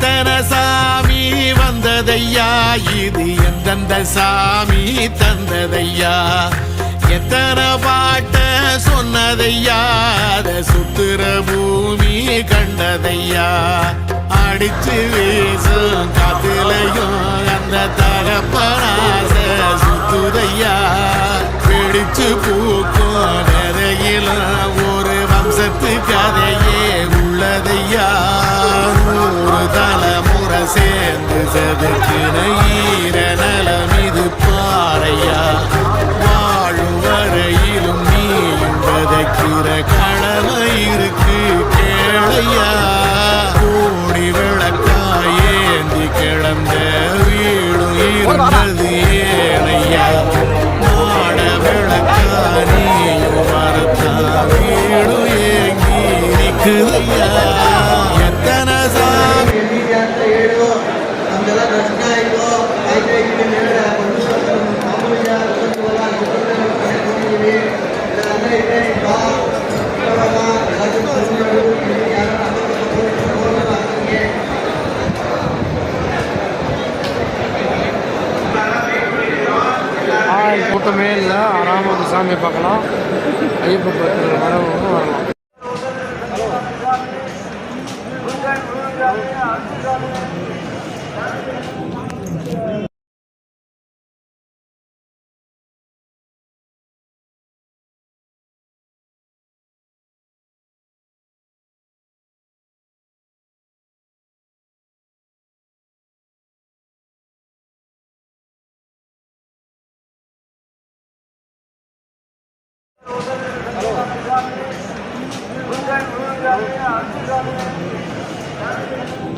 எத்தனை சாமி வந்ததையா, இது எந்தெந்த சாமி தந்ததையா, எத்தனை பாட்ட சொன்னதையா, அத சுத்துற பூமி கண்டதையா, அடிச்சு வீசும் காத்துலையும் அந்த தகப்பனாச சுத்துதையா, பிடிச்சு பூக்கும் நிறையிலும் ஒரு வம்சத்து கதையே உள்ளதையா, நூறு தலைமுறை சேர்ந்து செதுக்கின ஈர நலம் இது பாறையா, வாழும் வரையிலும் நீயும் விதைக்கிற கடமை இருக்கு கேளையா, கூடி விளக்காயேந்தி கிளந்த வீடும் இருந்தது ஏனையா, மாட விளக்கா நீயும் வரத்தா வீடும் ஏங்கி நிற்குதையா, எத்தனை சாமி கூட்டமே இல்லை. ஆறாம வந்து சாமியை பார்க்கலாம். ஐயப்ப பக்தர்கள் வரவங்க வரலாம். Hello.